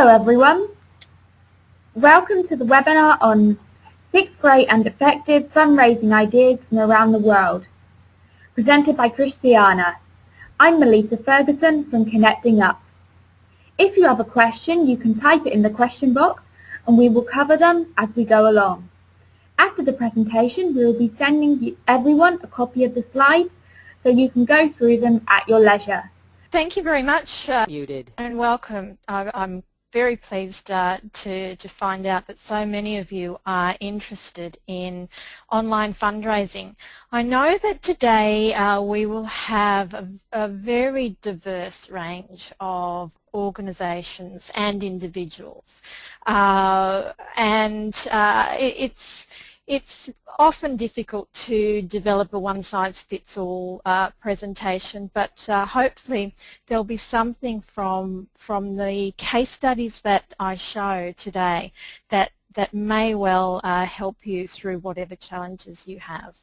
Hello everyone, welcome to the webinar on 6 great and effective fundraising ideas from around the world, presented by Christiana. I'm Melissa Ferguson from Connecting Up. If you have a question, you can type it in the question box and we will cover them as we go along. After the presentation, we will be sending everyone a copy of the slides so you can go through them at your leisure. Thank you very much, and welcome. I'm very pleased to find out that so many of you are interested in online fundraising. I know that today we will have a very diverse range of organisations and individuals, it's often difficult to develop a one-size-fits-all presentation, but hopefully there'll be something from the case studies that I show today that may well help you through whatever challenges you have.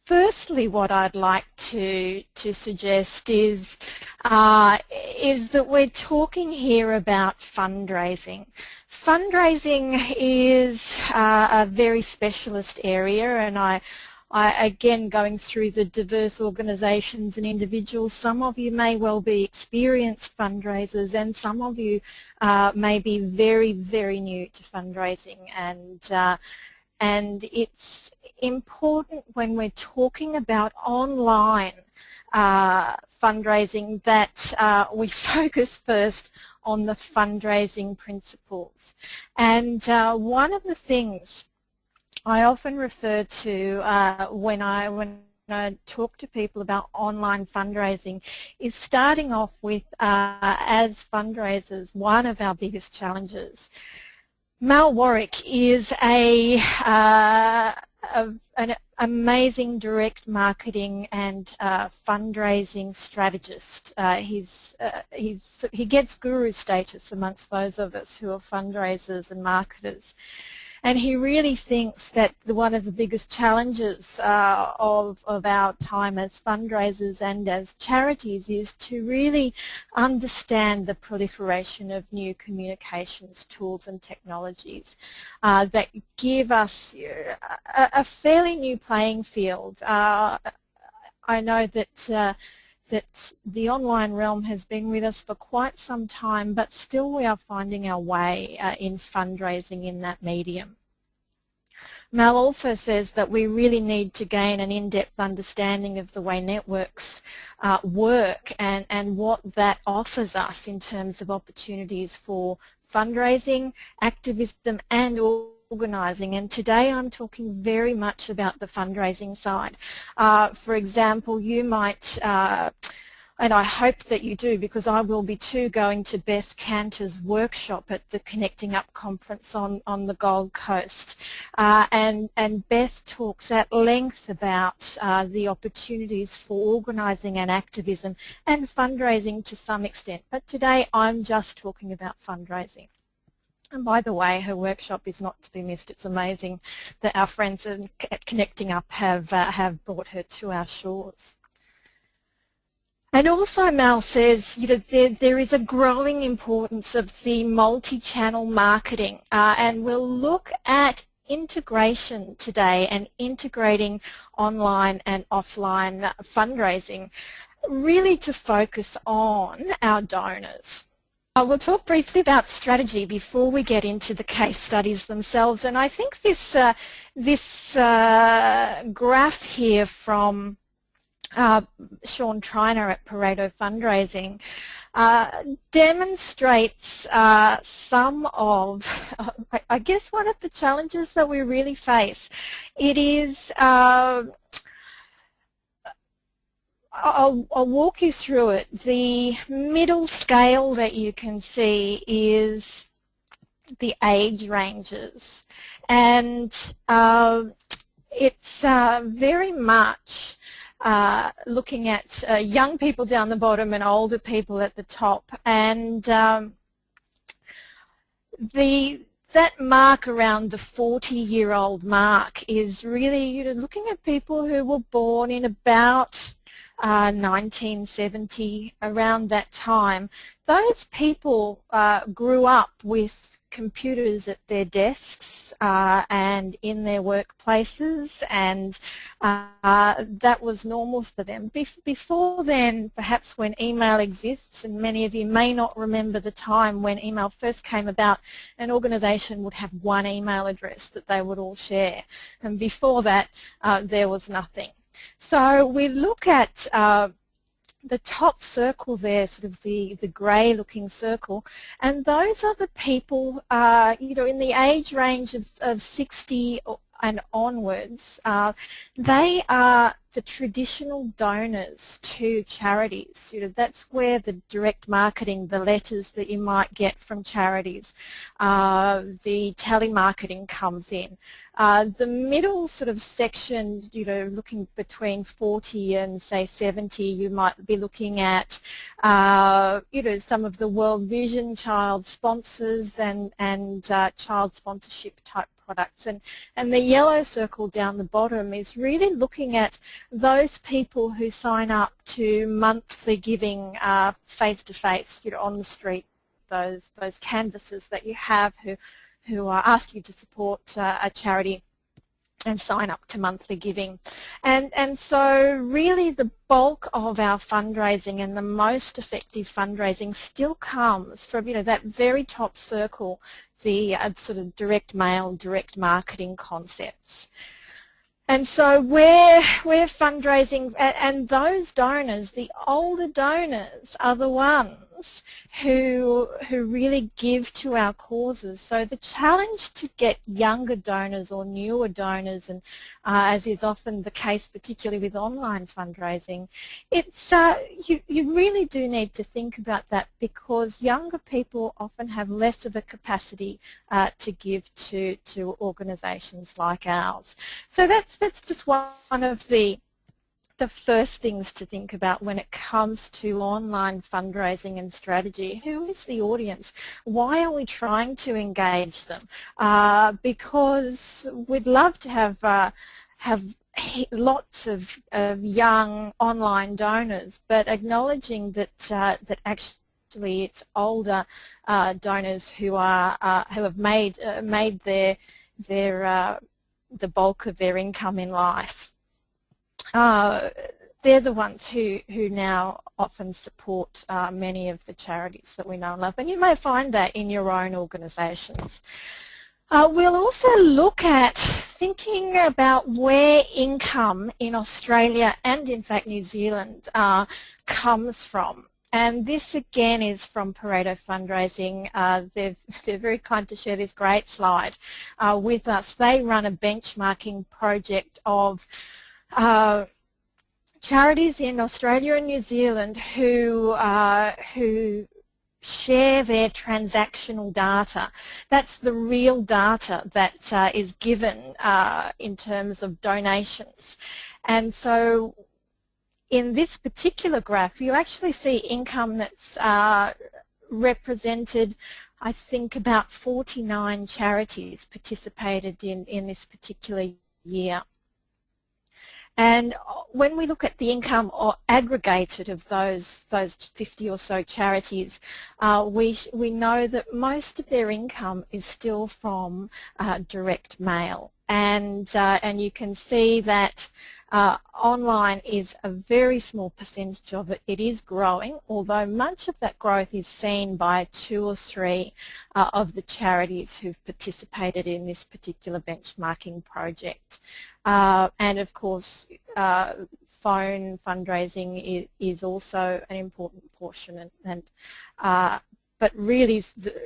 Firstly, what I'd like to suggest is that we're talking here about fundraising. Fundraising is a very specialist area, and I again, going through the diverse organisations and individuals, some of you may well be experienced fundraisers and some of you may be very, very new to fundraising, and it's important when we're talking about online fundraising that we focus first on the fundraising principles. And one of the things I often refer to when I talk to people about online fundraising is starting off with, as fundraisers, one of our biggest challenges. Mal Warwick is an amazing direct marketing and fundraising strategist. He gets guru status amongst those of us who are fundraisers and marketers. And he really thinks that one of the biggest challenges of our time as fundraisers and as charities is to really understand the proliferation of new communications tools and technologies that give us a fairly new playing field. I know that the online realm has been with us for quite some time, but still we are finding our way in fundraising in that medium. Mal also says that we really need to gain an in-depth understanding of the way networks work and what that offers us in terms of opportunities for fundraising, activism and organising, and today I'm talking very much about the fundraising side. For example, you might, and I hope that you do because I will be too, going to Beth Cantor's workshop at the Connecting Up conference on the Gold Coast. And Beth talks at length about the opportunities for organising and activism and fundraising to some extent. But today I'm just talking about fundraising. And by the way, her workshop is not to be missed. It's amazing that our friends at Connecting Up have brought her to our shores. And also Mal says, you know, there is a growing importance of the multi-channel marketing, and we'll look at integration today and integrating online and offline fundraising, really to focus on our donors. We'll talk briefly about strategy before we get into the case studies themselves, and I think this graph here from Sean Triner at Pareto Fundraising demonstrates some of, I guess, one of the challenges that we really face. It is, I'll walk you through it. The middle scale that you can see is the age ranges, and it's very much looking at young people down the bottom and older people at the top, and that mark around the 40-year-old mark is really, you know, looking at people who were born in about 1970, around that time, those people grew up with computers at their desks and in their workplaces, and that was normal for them. Before then, perhaps when email exists, and many of you may not remember the time when email first came about, an organisation would have one email address that they would all share, and before that there was nothing. So we look at the top circle there, sort of the grey looking circle, and those are the people you know, in the age range of 60 and onwards. They are the traditional donors to charities. You know, that's where the direct marketing, the letters that you might get from charities, the telemarketing comes in. The middle sort of section, you know, looking between 40 and say 70, you might be looking at, you know, some of the World Vision child sponsors and child sponsorship type products, and the yellow circle down the bottom is really looking at those people who sign up to monthly giving face-to-face, you know, on the street, those canvassers that you have who ask you to support a charity and sign up to monthly giving. And so really the bulk of our fundraising and the most effective fundraising still comes from, you know, that very top circle, the sort of direct mail, direct marketing concepts. And so we're fundraising, and those donors, the older donors, are the ones who really give to our causes. So the challenge to get younger donors or newer donors, and as is often the case, particularly with online fundraising, it's you really do need to think about that, because younger people often have less of a capacity to give to organisations like ours. So that's just one of the first things to think about when it comes to online fundraising and strategy. Who is the audience? Why are we trying to engage them? Because we'd love to have lots of young online donors, but acknowledging that that actually it's older donors who have made the bulk of their income in life. They're the ones who now often support many of the charities that we know and love, and you may find that in your own organisations. We'll also look at thinking about where income in Australia and in fact New Zealand comes from. And this again is from Pareto Fundraising. They're very kind to share this great slide with us. They run a benchmarking project of charities in Australia and New Zealand who share their transactional data. That's the real data that is given in terms of donations. And so in this particular graph, you actually see income that's represented. I think about 49 charities participated in this particular year. And when we look at the income or aggregated of those 50 or so charities, we know that most of their income is still from direct mail. And you can see that online is a very small percentage of it. It is growing, although much of that growth is seen by 2 or 3 of the charities who've participated in this particular benchmarking project. And of course, phone fundraising is also an important portion, but really,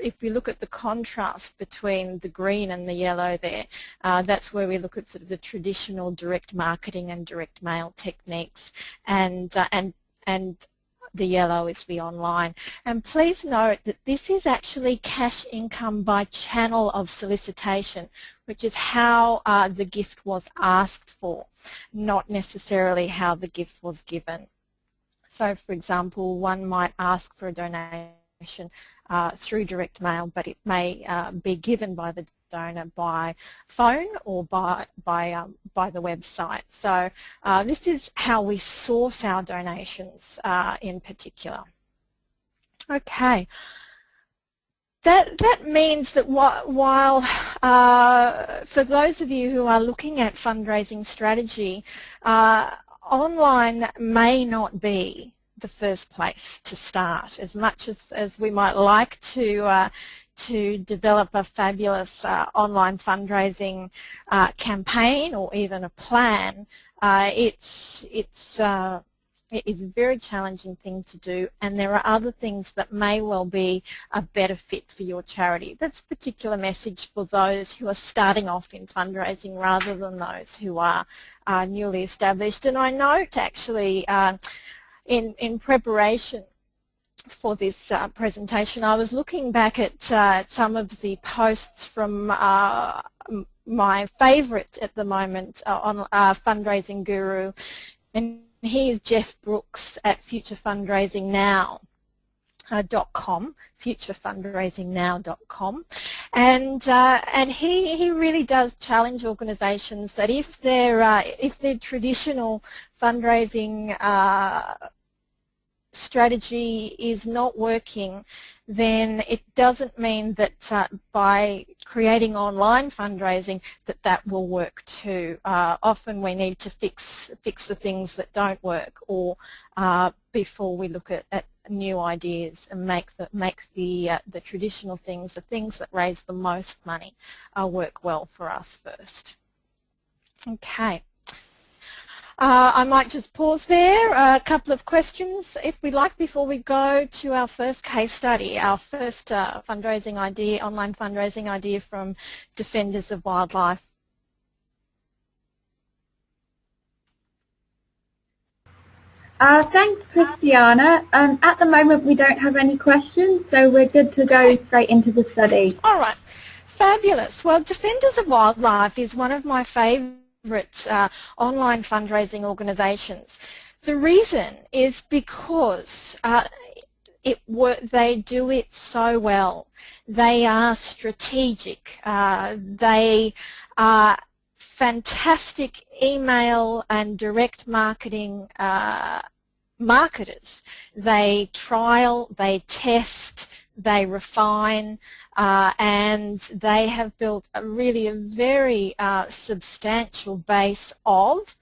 if we look at the contrast between the green and the yellow there, that's where we look at sort of the traditional direct marketing and direct mail techniques, and the yellow is the online. And please note that this is actually cash income by channel of solicitation, which is how the gift was asked for, not necessarily how the gift was given. So, for example, one might ask for a donation through direct mail, but it may be given by the donor by phone or by the website. So this is how we source our donations in particular. Okay. That means that while for those of you who are looking at fundraising strategy, online may not be the first place to start. As much as we might like to develop a fabulous online fundraising campaign or even a plan, it is a very challenging thing to do, and there are other things that may well be a better fit for your charity. That's a particular message for those who are starting off in fundraising rather than those who are newly established. And I note actually in preparation for this presentation, I was looking back at some of the posts from my favourite at the moment on fundraising guru, and here's Jeff Brooks at futurefundraisingnow.com, futurefundraisingnow.com, and he really does challenge organisations that if their traditional fundraising strategy is not working, then it doesn't mean that by creating online fundraising that will work too. Often we need to fix the things that don't work, or before we look at new ideas and make the traditional things, the things that raise the most money, work well for us first. Okay. I might just pause there, a couple of questions if we'd like before we go to our first case study, our first fundraising idea, online fundraising idea from Defenders of Wildlife. Thanks, Christiana. At the moment we don't have any questions, so we're good to go straight into the study. All right, fabulous. Well, Defenders of Wildlife is one of my favourite online fundraising organisations. The reason is because they do it so well. They are strategic. They are fantastic email and direct marketing marketers. They trial, they test, they refine, and they have built a very substantial base of,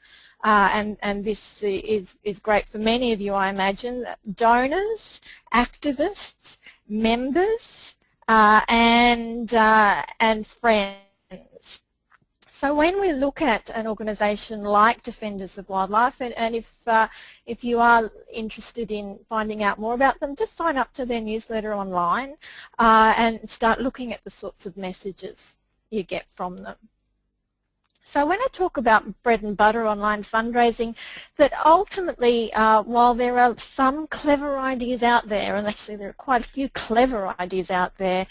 and this is great for many of you, I imagine, donors, activists, members, and friends. So when we look at an organisation like Defenders of Wildlife, and if you are interested in finding out more about them, just sign up to their newsletter online and start looking at the sorts of messages you get from them. So when I talk about bread and butter online fundraising, that ultimately, while there are some clever ideas out there, and actually there are quite a few clever ideas out there,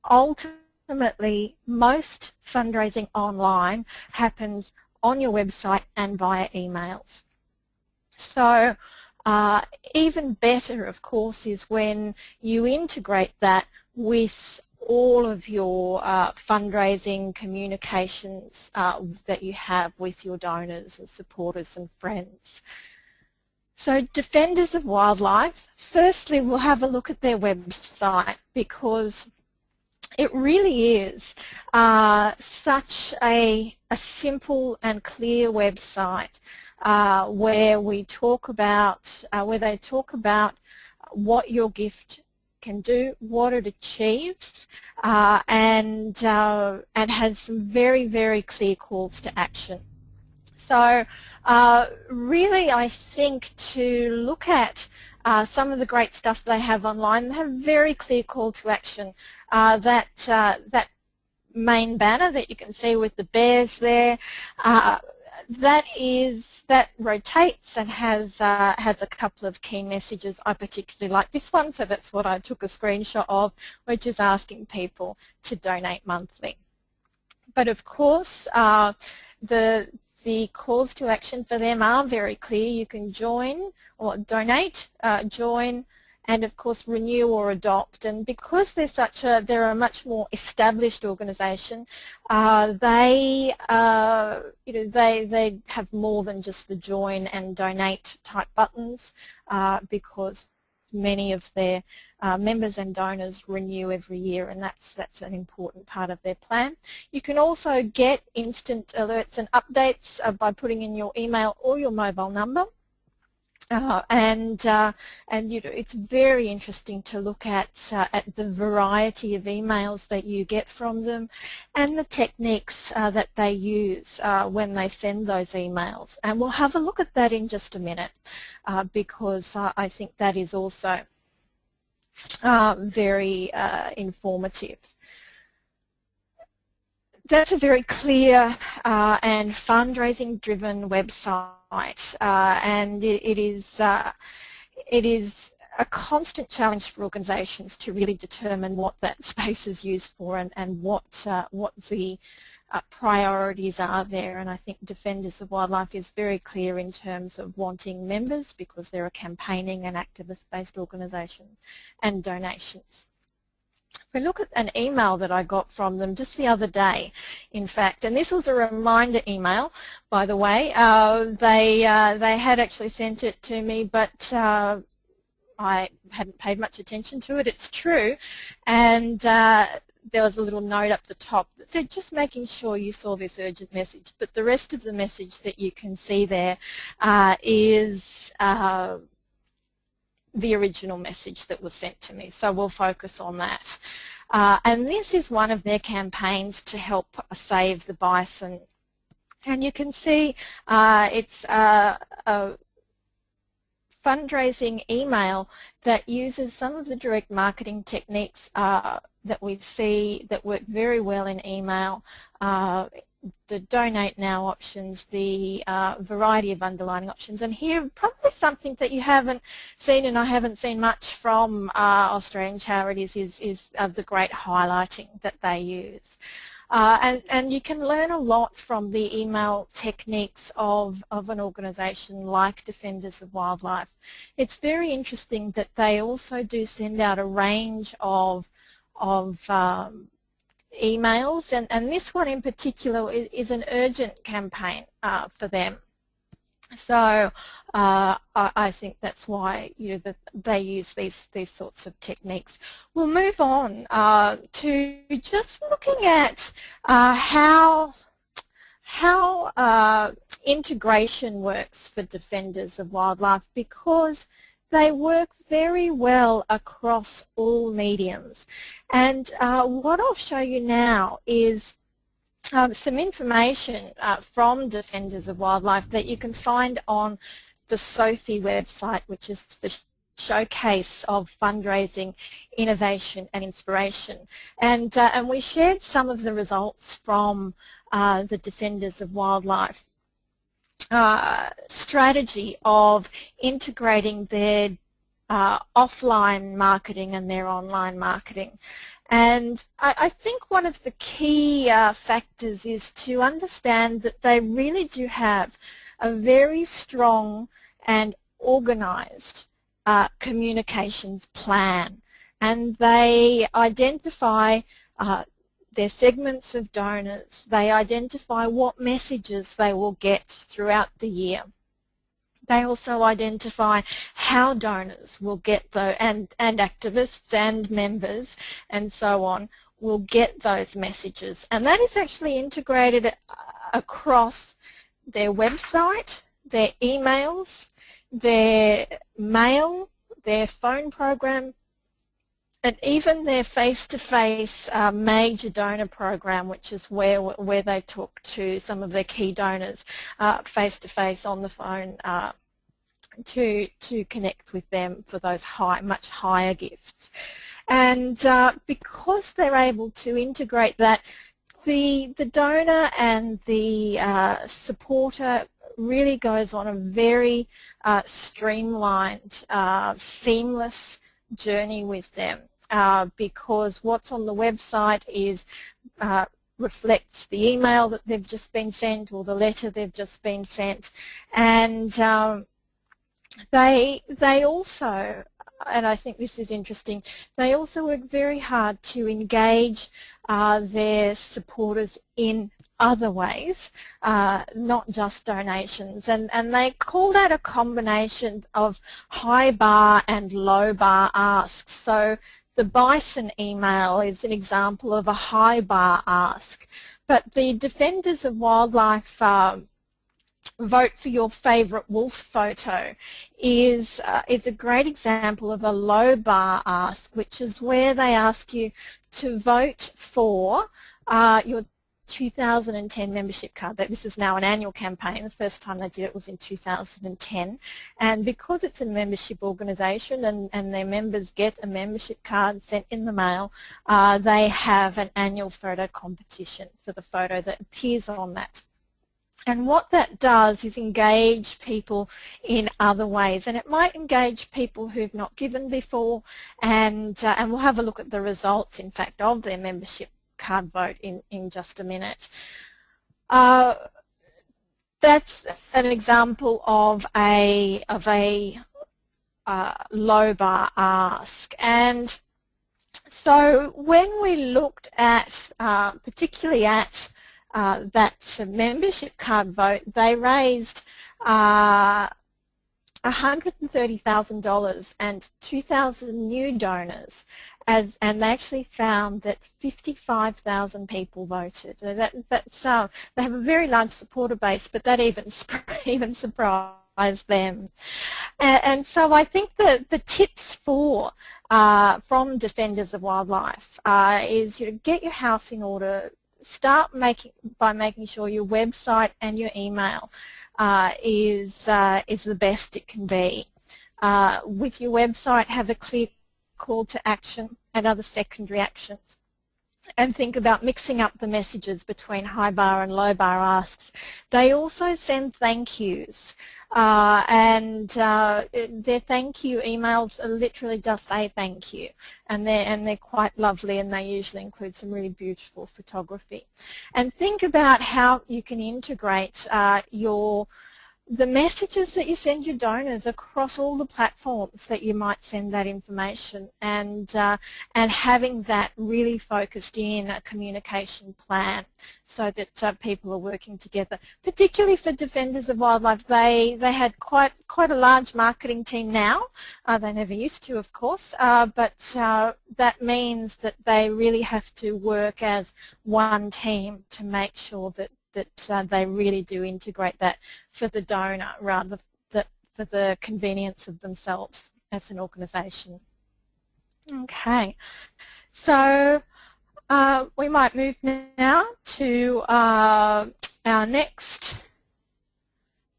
ultimately most fundraising online happens on your website and via emails. So even better, of course, is when you integrate that with all of your fundraising communications that you have with your donors and supporters and friends. So Defenders of Wildlife, firstly we'll have a look at their website, because it really is such a simple and clear website where they talk about what your gift can do, what it achieves, and has some very clear calls to action. So really, I think to look at some of the great stuff they have online, they have a very clear call to action. That main banner that you can see with the bears there, that rotates and has a couple of key messages. I particularly like this one, so that's what I took a screenshot of, which is asking people to donate monthly. But of course, the calls to action for them are very clear. You can join or donate, join, and of course renew or adopt. And because they're a much more established organisation, they have more than just the join and donate type buttons, because many of their members and donors renew every year, and that's an important part of their plan. You can also get instant alerts and updates by putting in your email or your mobile number. And it's very interesting to look at the variety of emails that you get from them, and the techniques that they use when they send those emails. And we'll have a look at that in just a minute, because I think that is also very informative. That's a very clear and fundraising-driven website, and it is a constant challenge for organisations to really determine what that space is used for, and what the priorities are there. And I think Defenders of Wildlife is very clear in terms of wanting members, because they're a campaigning and activist-based organisation, and donations. If we look at an email that I got from them just the other day, in fact, and this was a reminder email, by the way. They had actually sent it to me, but I hadn't paid much attention to it. It's true, and there was a little note up the top that said, just making sure you saw this urgent message. But the rest of the message that you can see there is the original message that was sent to me, so we'll focus on that. And this is one of their campaigns to help save the bison, and you can see it's a fundraising email that uses some of the direct marketing techniques that we see that work very well in email. The donate now options, the variety of underlining options, and here probably something that you haven't seen, and I haven't seen much from Australian charities, is the great highlighting that they use. And you can learn a lot from the email techniques of an organisation like Defenders of Wildlife. It's very interesting that they also do send out a range of emails, and this one in particular is an urgent campaign for them. So I think that's why that they use these sorts of techniques. We'll move on to just looking at how integration works for Defenders of Wildlife, because they work very well across all mediums. And what I'll show you now is some information from Defenders of Wildlife that you can find on the SOFI website, which is the showcase of fundraising, innovation and inspiration. And we shared some of the results from the Defenders of Wildlife strategy of integrating their offline marketing and their online marketing. And I think one of the key factors is to understand that they really do have a very strong and organised communications plan, and they identify their segments of donors. They identify what messages they will get throughout the year. They also identify how donors will get those, and activists and members and so on will get those messages. And that is actually integrated across their website, their emails, their mail, their phone program, and even their face-to-face major donor program, which is where they talk to some of their key donors face-to-face on the phone to connect with them for those much higher gifts. And because they're able to integrate that, the donor and the supporter really goes on a very streamlined, seamless journey with them, because what's on the website is reflects the email that they've just been sent or the letter they've just been sent, and they also and I think this is interesting, they also work very hard to engage their supporters in other ways, not just donations, and they call that a combination of high bar and low bar asks. So the bison email is an example of a high bar ask, but the Defenders of Wildlife vote for your favourite wolf photo is a great example of a low bar ask, which is where they ask you to vote for your 2010 membership card. This is now an annual campaign. The first time they did it was in 2010, and because it's a membership organisation and their members get a membership card sent in the mail, they have an annual photo competition for the photo that appears on that. And what that does is engage people in other ways, and it might engage people who've not given before, and we'll have a look at the results, in fact, of their membership card vote in just a minute. That's an example of a low bar ask. And so when we looked at, particularly at that membership card vote, they raised $130,000 and 2,000 new donors, and they actually found that 55,000 people voted. That's they have a very large supporter base, but that even surprised them. And so I think that the tips from Defenders of Wildlife is get your house in order. Start by making sure your website and your email is the best it can be. With your website, have a clear call to action and other secondary actions, and think about mixing up the messages between high bar and low bar asks. They also send thank yous, and their thank you emails are literally just a thank you, and they're quite lovely, and they usually include some really beautiful photography. And think about how you can integrate the messages that you send your donors across all the platforms that you might send that information, and having that really focused in a communication plan so that people are working together. Particularly for Defenders of Wildlife, they had quite a large marketing team now. They never used to, of course, but that means that they really have to work as one team to make sure that they really do integrate that for the donor rather than for the convenience of themselves as an organisation. Okay, so we might move now to our next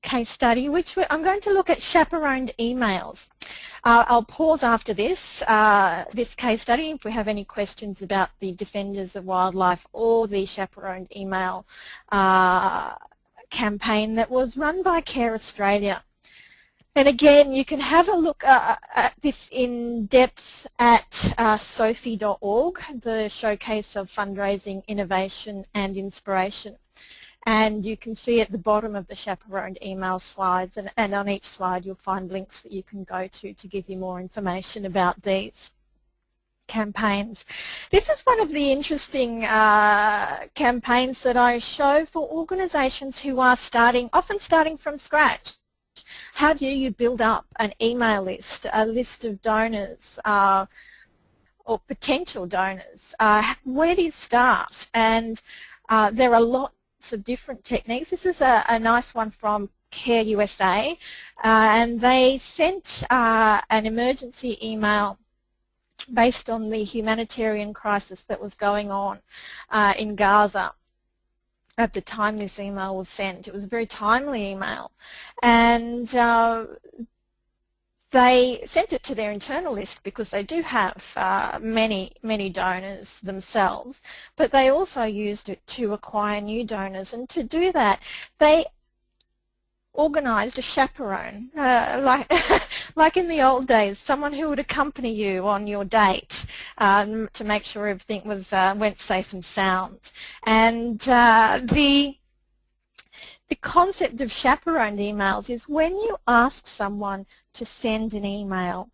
case study, which I'm going to look at chaperoned emails. I'll pause after this case study if we have any questions about the Defenders of Wildlife or the chaperoned email campaign that was run by Care Australia. And again, you can have a look at this in depth at sophie.org, the showcase of fundraising, innovation and inspiration. And you can see at the bottom of the chaperoned email slides, and on each slide you'll find links that you can go to give you more information about these campaigns. This is one of the interesting campaigns that I show for organisations who are often starting from scratch. How do you build up an email list, a list of donors or potential donors? Where do you start? And there are lots of different techniques. This is a nice one from Care USA, and they sent an emergency email based on the humanitarian crisis that was going on in Gaza at the time this email was sent. It was a very timely email, and they sent it to their internal list because they do have many donors themselves, but they also used it to acquire new donors. And to do that, they organised a chaperone, like in the old days, someone who would accompany you on your date to make sure everything went safe and sound. And the concept of chaperoned emails is when you ask someone to send an email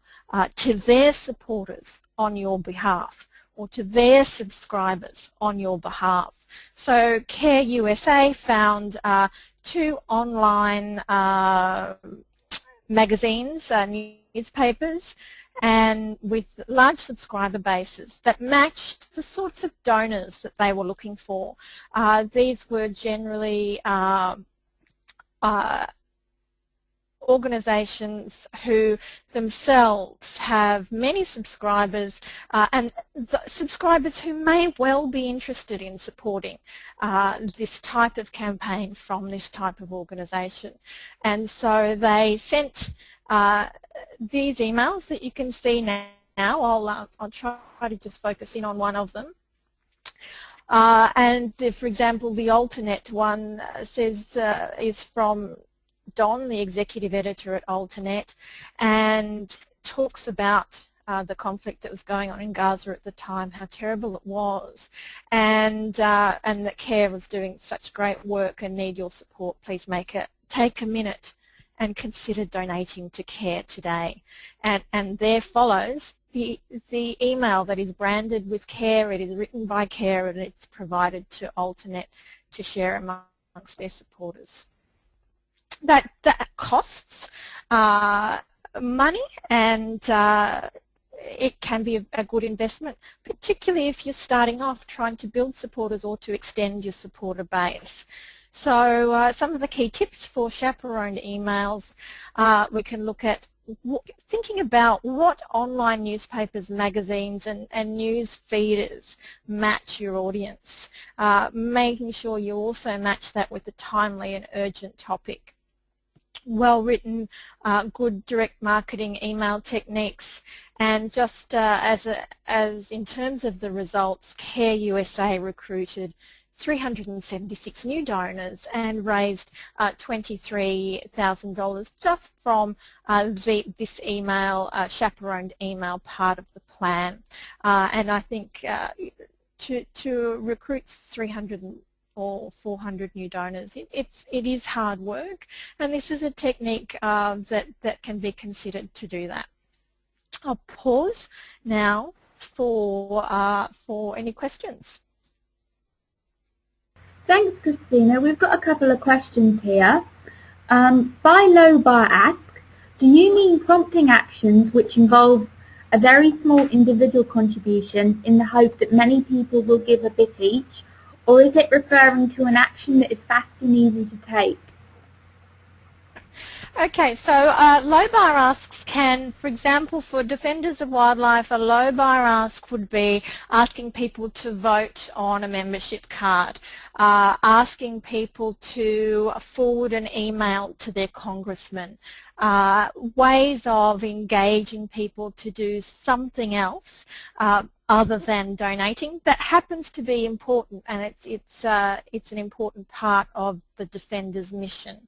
to their supporters on your behalf, or to their subscribers on your behalf. So Care USA found 2 online magazines, newspapers, and with large subscriber bases that matched the sorts of donors that they were looking for. These were generally organisations who themselves have many subscribers and subscribers who may well be interested in supporting this type of campaign from this type of organisation. And so they sent these emails that you can see now. I'll try to just focus in on one of them. For example, the alternate one says is from Don, the executive editor at Alternet, and talks about the conflict that was going on in Gaza at the time, how terrible it was, and that CARE was doing such great work and need your support. Please take a minute and consider donating to CARE today. And there follows the email that is branded with CARE. It is written by CARE and it's provided to Alternet to share amongst their supporters. That costs money, and it can be a good investment, particularly if you're starting off trying to build supporters or to extend your supporter base. So some of the key tips for chaperoned emails, we can look at thinking about what online newspapers, magazines and news feeders match your audience, making sure you also match that with a timely and urgent topic. Well-written, good direct marketing email techniques, and just as in terms of the results, Care USA recruited 376 new donors and raised $23,000 just from this email, chaperoned email part of the plan. And I think to recruit 300 or 400 new donors, it is hard work, and this is a technique that can be considered to do that. I'll pause now for any questions. Thanks, Christina. We've got a couple of questions here. By low bar ask, do you mean prompting actions which involve a very small individual contribution in the hope that many people will give a bit each, or is it referring to an action that is fast and easy to take? Okay, so low bar asks can, for example, for Defenders of Wildlife, a low bar ask would be asking people to vote on a membership card, asking people to forward an email to their congressman, ways of engaging people to do something else other than donating that happens to be important, and it's an important part of the Defender's mission.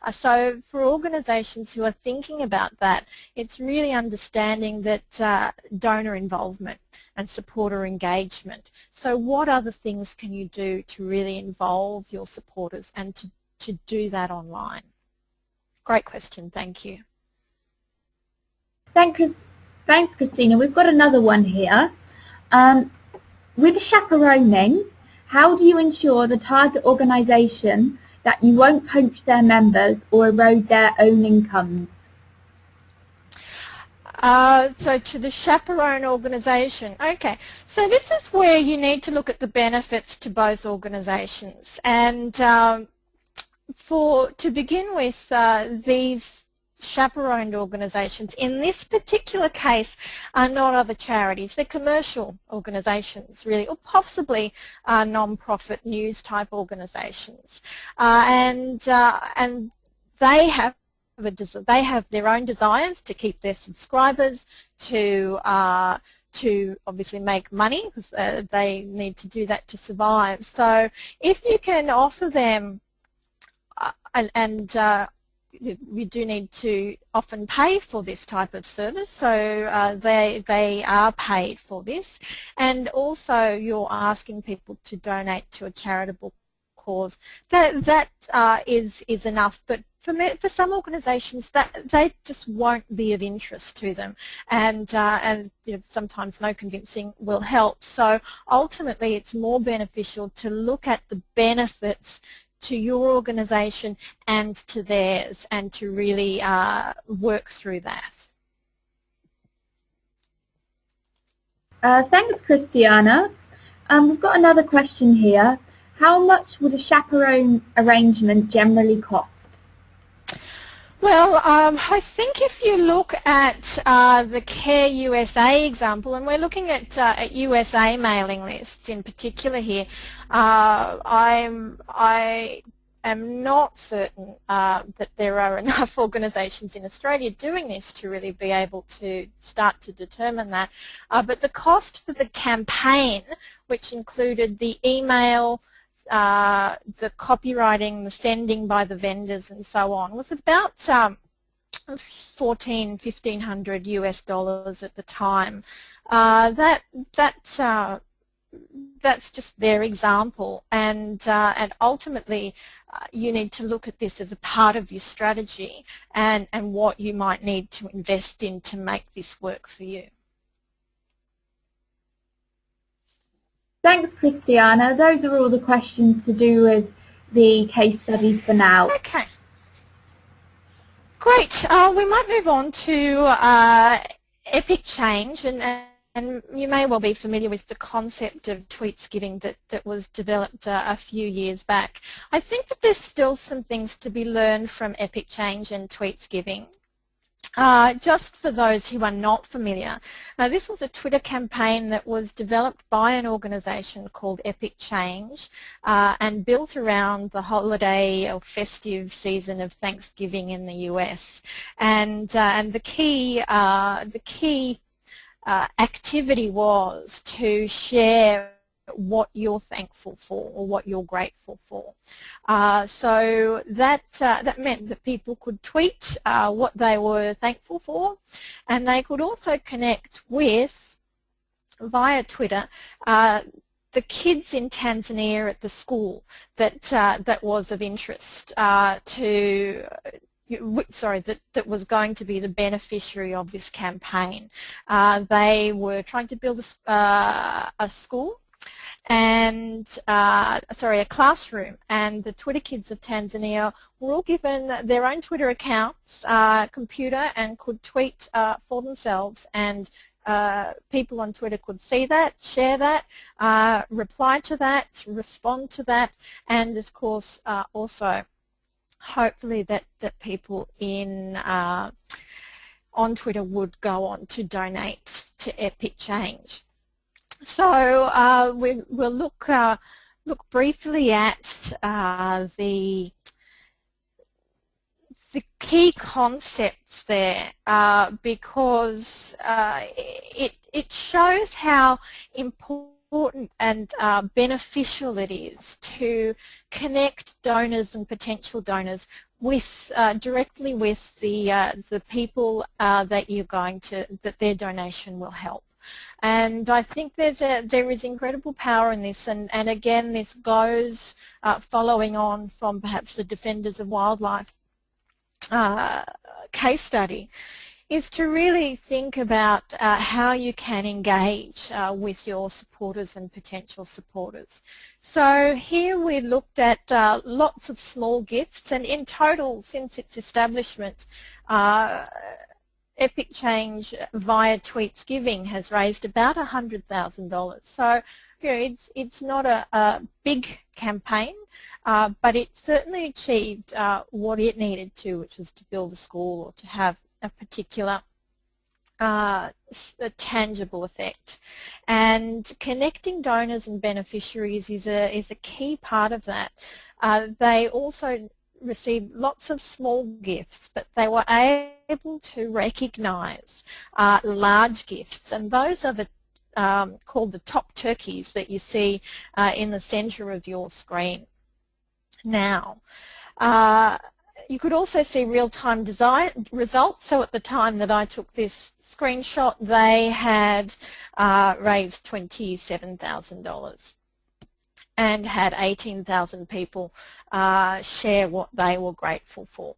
So for organisations who are thinking about that, it's really understanding that donor involvement and supporter engagement. So what other things can you do to really involve your supporters and to do that online? Great question, thank you. Thanks, Christina. We've got another one here. With chaperoning, how do you ensure the target organisation that you won't poach their members or erode their own incomes? So to the chaperone organisation, okay, so this is where you need to look at the benefits to both organisations, and to begin with, these chaperoned organisations in this particular case are not other charities, they're commercial organisations really, or possibly non-profit news type organisations, and they have their own desires to keep their subscribers, to obviously make money, because they need to do that to survive. So if you can offer them, you do need to often pay for this type of service, so they are paid for this, and also you're asking people to donate to a charitable cause, that is enough. But for some organisations, that they just won't be of interest to them, and you know, sometimes no convincing will help. So ultimately, it's more beneficial to look at the benefits to your organisation and to theirs, and to really work through that. Thanks, Christiana. We've got another question here. How much would a chaperone arrangement generally cost? Well, I think if you look at the Care USA example, and we're looking at USA mailing lists in particular here, I am not certain that there are enough organisations in Australia doing this to really be able to start to determine that. But the cost for the campaign, which included the email, the copywriting, the sending by the vendors and so on, was about $1,500 US at the time. That's just their example, and ultimately you need to look at this as a part of your strategy and what you might need to invest in to make this work for you. Thanks, Christiana. Those are all the questions to do with the case studies for now. Okay. Great. We might move on to Epic Change, and you may well be familiar with the concept of tweets giving that was developed a few years back. I think that there's still some things to be learned from Epic Change and tweets giving. Just for those who are not familiar, this was a Twitter campaign that was developed by an organisation called Epic Change and built around the holiday or festive season of Thanksgiving in the US. And the key activity was to share what you're thankful for or what you're grateful for. So that meant that people could tweet what they were thankful for, and they could also connect with, via Twitter, the kids in Tanzania at the school that was of interest that was going to be the beneficiary of this campaign. They were trying to build a school, and a classroom, and the Twitter kids of Tanzania were all given their own Twitter accounts, computer, and could tweet for themselves, and people on Twitter could see that, share that, reply to that, respond to that, and of course also hopefully that people on Twitter would go on to donate to Epic Change. So we'll look briefly at the key concepts there, because it shows how important and beneficial it is to connect donors and potential donors with directly with the people that their donation will help. And I think there is incredible power in this, and again this goes following on from perhaps the Defenders of Wildlife case study, is to really think about how you can engage with your supporters and potential supporters. So here we looked at lots of small gifts, and in total since its establishment Epic Change via Tweets Giving has raised about $100,000. So you know, it's not a big campaign, but it certainly achieved what it needed to, which was to build a school or to have a particular a tangible effect. And connecting donors and beneficiaries is a key part of that. They also received lots of small gifts, but they were able to recognise large gifts, and those are the called the top turkeys that you see in the centre of your screen now. You could also see real-time results. So at the time that I took this screenshot, they had raised $27,000. and had 18,000 people share what they were grateful for.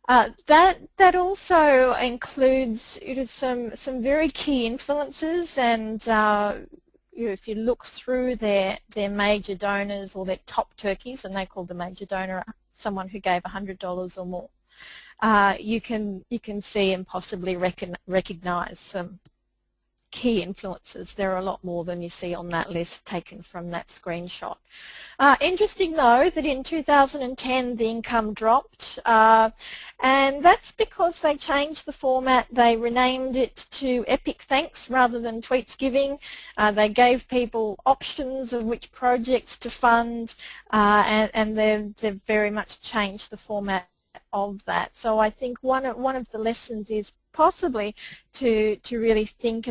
That also includes some very key influences, and if you look through their major donors or their top turkeys, and they call the major donor someone who gave $100 or more, you can see and possibly recognize some key influences. There are a lot more than you see on that list taken from that screenshot. Interesting though that in 2010 the income dropped, and that's because they changed the format. They renamed it to Epic Thanks rather than Tweets Giving. They gave people options of which projects to fund, and they've very much changed the format of that. So I think one of the lessons is possibly to really think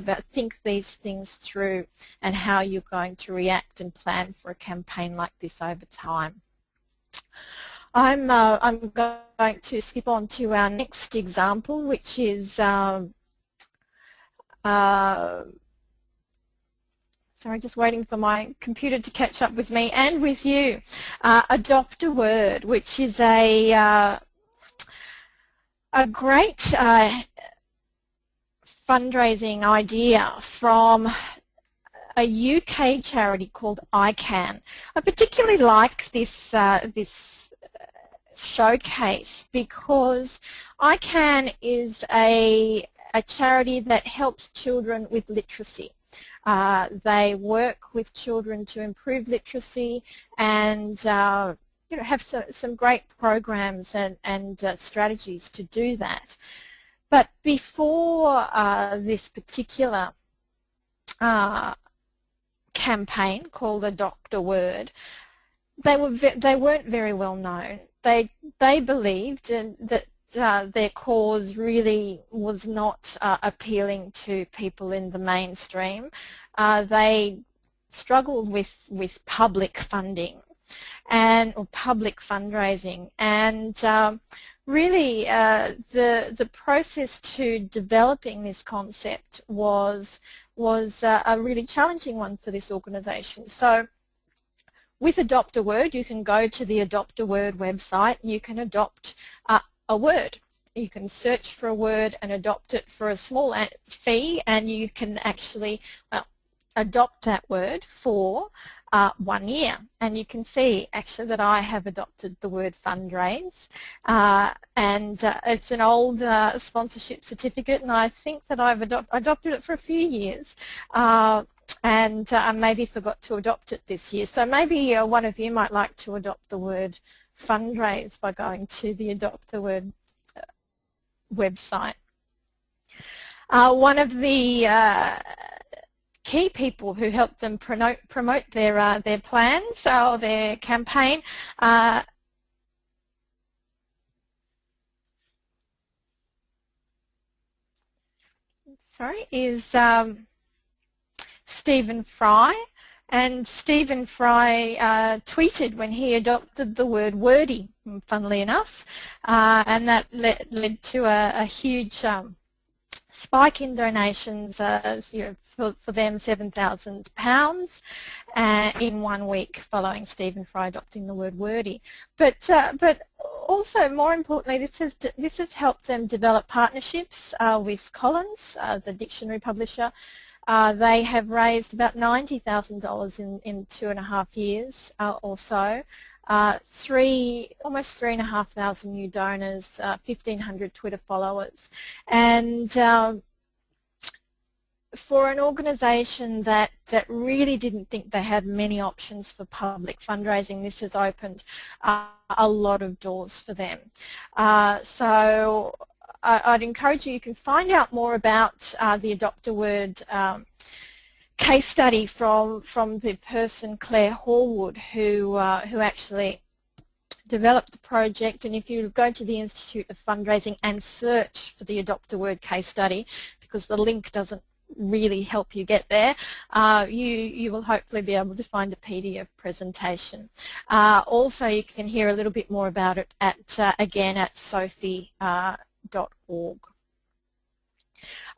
these things through and how you're going to react and plan for a campaign like this over time. I'm going to skip on to our next example, which is sorry, just waiting for my computer to catch up with me and with you. Adopt a Word, which is a great fundraising idea from a UK charity called ICANN. I particularly like this this showcase because ICANN is a charity that helps children with literacy. They work with children to improve literacy and have some great programs and strategies to do that. But before this particular campaign called Adopt a Word, they weren't very well known. They believed that their cause really was not appealing to people in the mainstream. They struggled with public funding or public fundraising, and really the process to developing this concept was a really challenging one for this organisation. So with Adopt a Word, you can go to the Adopt a Word website and you can adopt a word. You can search for a word and adopt it for a small fee, and you can actually adopt that word for 1 year. And you can see actually that I have adopted the word fundraise, and it's an old sponsorship certificate, and I think that I've adopted it for a few years, and I maybe forgot to adopt it this year. So maybe one of you might like to adopt the word fundraise by going to the Adopt a Word website. One of the key people who helped them promote their plans or their campaign is Stephen Fry. And Stephen Fry tweeted when he adopted the word wordy, funnily enough, and that led to a huge spike in donations, for them £7,000 in 1 week following Stephen Fry adopting the word wordy. But also, more importantly, this has helped them develop partnerships with Collins, the dictionary publisher. They have raised about $90,000 in 2.5 years or so. Almost 3,500 new donors, 1,500 Twitter followers, and for an organisation that really didn't think they had many options for public fundraising, this has opened a lot of doors for them. So I'd encourage you can find out more about the Adopt a Word case study from the person Claire Horwood who actually developed the project. And if you go to the Institute of Fundraising and search for the Adopt a Word case study, because the link doesn't really help you get there, you will hopefully be able to find a PDF presentation. Also, you can hear a little bit more about it again at sophie.org.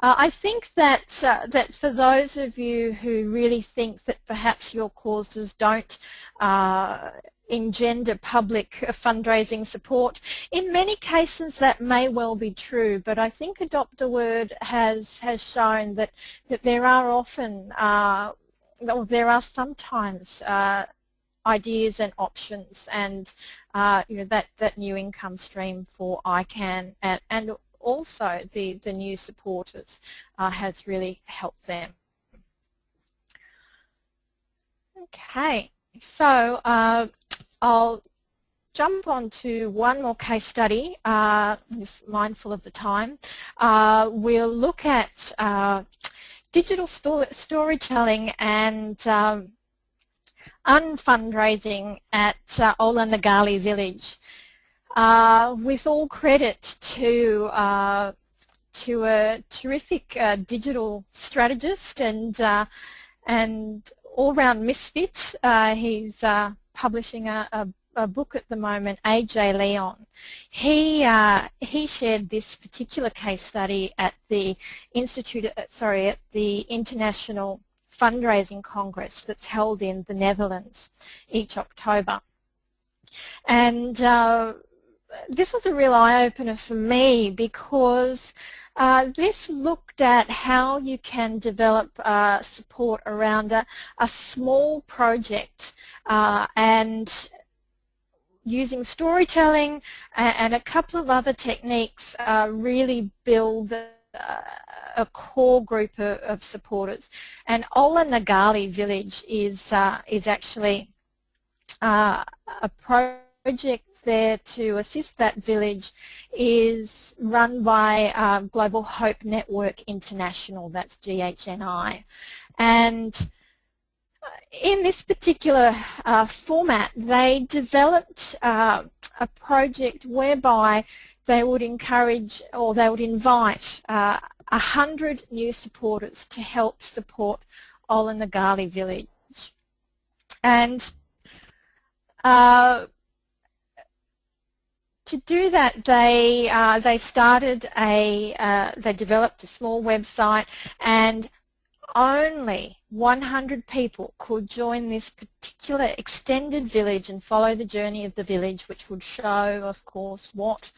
I think that that for those of you who really think that perhaps your causes don't engender public fundraising support, in many cases that may well be true, but I think Adopt a Word has shown that there are often, or there are sometimes ideas and options, and you know, that new income stream for ICANN and also the new supporters has really helped them. Okay, so I'll jump on to one more case study, just mindful of the time. We'll look at digital storytelling and unfundraising at Ola Nagali village. With all credit to a terrific digital strategist and all-round misfit. He's publishing a book at the moment, AJ Leon. He shared this particular case study at the at the International Fundraising Congress that's held in the Netherlands each October. And this was a real eye-opener for me because this looked at how you can develop support around a small project and using storytelling and a couple of other techniques really build a core group of supporters. And Ola Nagali village is actually a project there to assist that village is run by Global Hope Network International, that's GHNI. And in this particular format, they developed a project whereby they would encourage, or they would invite 100 new supporters to help support Ola Nagali village. And to do that, they started they developed a small website, and only 100 people could join this particular extended village and follow the journey of the village, which would show, of course, what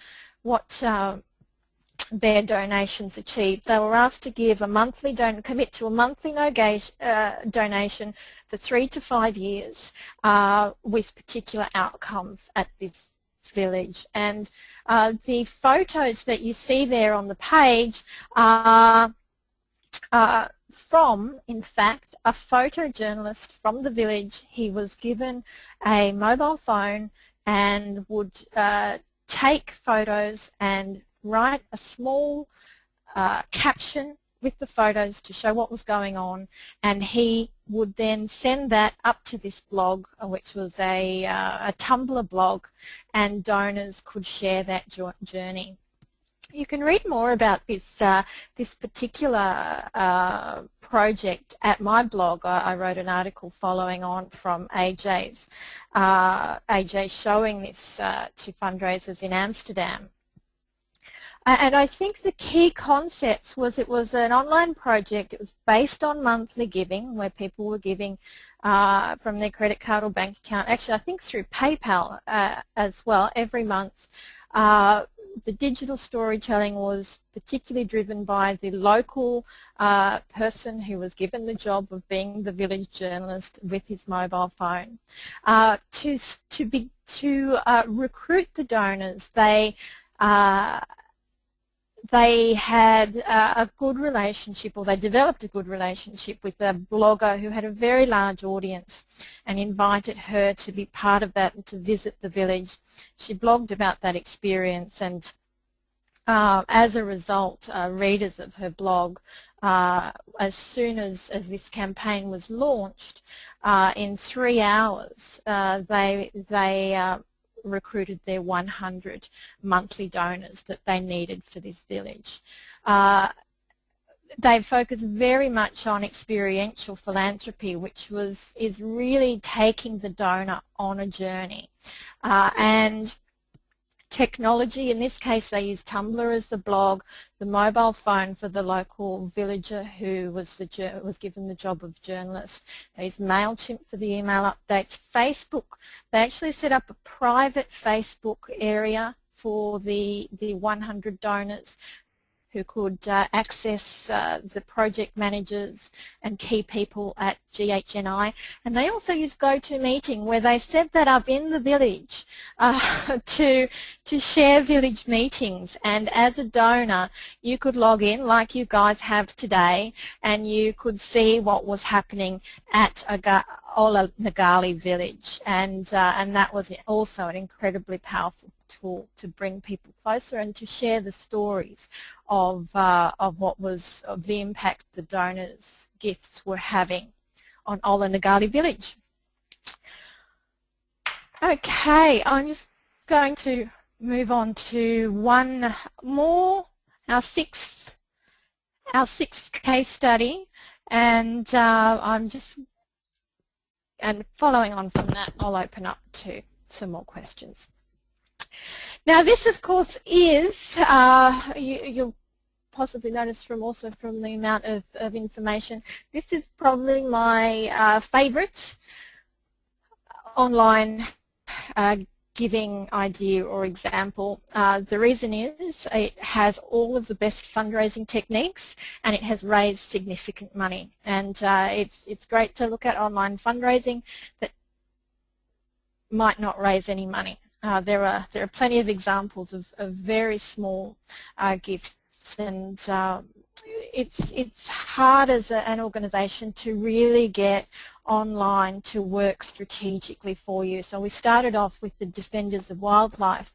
their donations achieved. They were asked to give a monthly commit to a monthly donation for 3 to 5 years with particular outcomes at this village. And the photos that you see there on the page are from, in fact, a photojournalist from the village. He was given a mobile phone and would take photos and write a small caption with the photos to show what was going on, and he would then send that up to this blog, which was a Tumblr blog, and donors could share that journey. You can read more about this this particular project at my blog. I wrote an article following on from AJ showing this to fundraisers in Amsterdam. And I think the key concepts was it was an online project. It was based on monthly giving, where people were giving from their credit card or bank account. Actually, I think through PayPal as well, every month. The digital storytelling was particularly driven by the local person who was given the job of being the village journalist with his mobile phone. To recruit the donors, they had a good relationship, or they developed a good relationship with a blogger who had a very large audience, and invited her to be part of that and to visit the village. She blogged about that experience, and as a result, readers of her blog, as soon as this campaign was launched, in 3 hours, they recruited their 100 monthly donors that they needed for this village. They focus very much on experiential philanthropy, which is really taking the donor on a journey. And technology. In this case, they used Tumblr as the blog, the mobile phone for the local villager who was given the job of journalist. They used MailChimp for the email updates. Facebook, they actually set up a private Facebook area for the 100 donors who could access the project managers and key people at GHNI. And they also used GoToMeeting, where they set that up in the village to share village meetings. And as a donor, you could log in like you guys have today, and you could see what was happening at Ola Nagali village. And that was also an incredibly powerful tool to bring people closer and to share the stories of the impact the donors' gifts were having on Ola Nagali village. Okay, I'm just going to move on to one more, our sixth case study, and and following on from that, I'll open up to some more questions. Now, this, of course, is, you'll possibly notice also from the amount of information, this is probably my favourite online giving idea or example. The reason is it has all of the best fundraising techniques, and it has raised significant money. And it's great to look at online fundraising that might not raise any money. There are plenty of examples of very small gifts, and it's hard as an organisation to really get online to work strategically for you. So we started off with the Defenders of Wildlife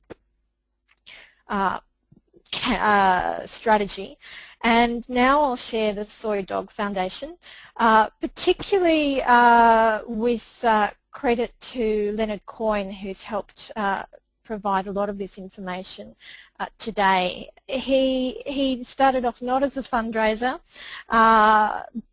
strategy, and now I'll share the Soy Dog Foundation, particularly with credit to Leonard Coyne, who's helped provide a lot of this information today. He started off not as a fundraiser,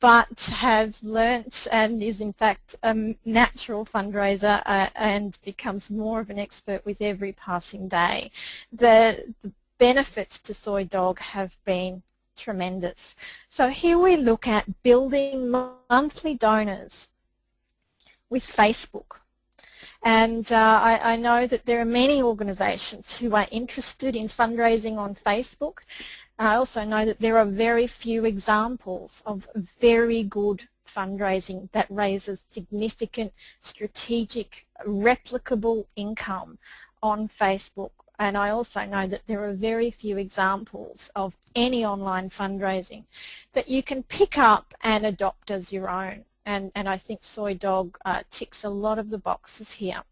but has learnt and is in fact a natural fundraiser and becomes more of an expert with every passing day. The benefits to Soy Dog have been tremendous. So here we look at building monthly donors with Facebook. And I know that there are many organisations who are interested in fundraising on Facebook. I also know that there are very few examples of very good fundraising that raises significant, strategic, replicable income on Facebook. And I also know that there are very few examples of any online fundraising that you can pick up and adopt as your own. And I think Soy Dog ticks a lot of the boxes here.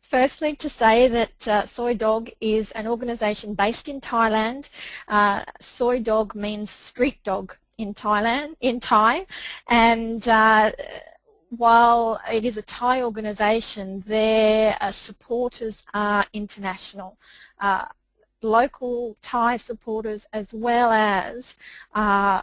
Firstly, to say that Soy Dog is an organisation based in Thailand. Soy Dog means street dog in Thai, and while it is a Thai organisation, their supporters are international. Local Thai supporters, as well as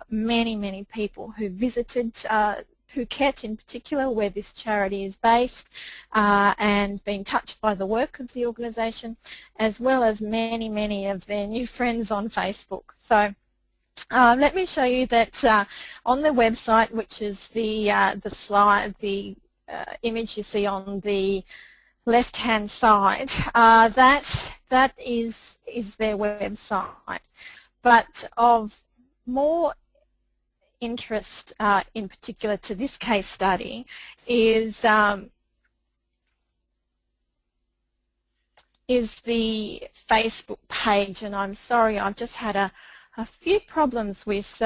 many people who visited Phuket in particular, where this charity is based, and been touched by the work of the organisation, as well as many of their new friends on Facebook. So let me show you that on the website, which is the slide, the image you see on the left-hand side, that is their website. But of more interest in particular to this case study is the Facebook page. And I'm sorry, I've just had a few problems with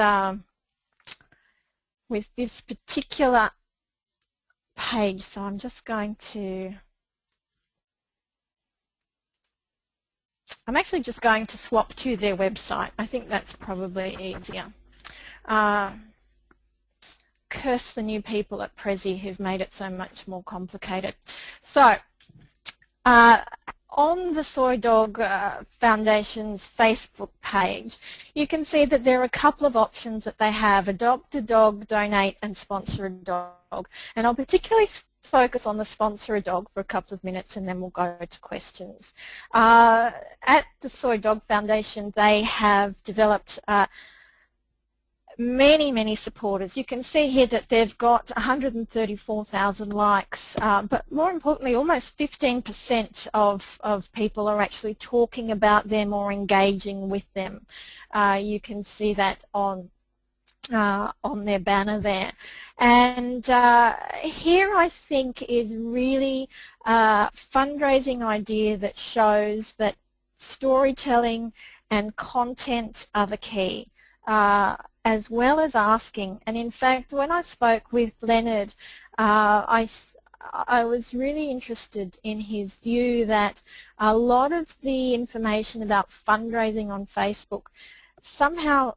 this particular page, so I'm just going to I'm actually just going to swap to their website. I think that's probably easier. Curse the new people at Prezi who've made it so much more complicated. So on the Soy Dog Foundation's Facebook page, you can see that there are a couple of options that they have: adopt a dog, donate, and sponsor a dog. And I'll particularly focus on the sponsor a dog for a couple of minutes and then we'll go to questions. At the Soy Dog Foundation, they have developed many supporters. You can see here that they've got 134,000 likes, but more importantly, almost 15% of people are actually talking about them or engaging with them. You can see that on their banner there. And here I think is really a fundraising idea that shows that storytelling and content are the key, as well as asking. And in fact, when I spoke with Leonard, I was really interested in his view that a lot of the information about fundraising on Facebook somehow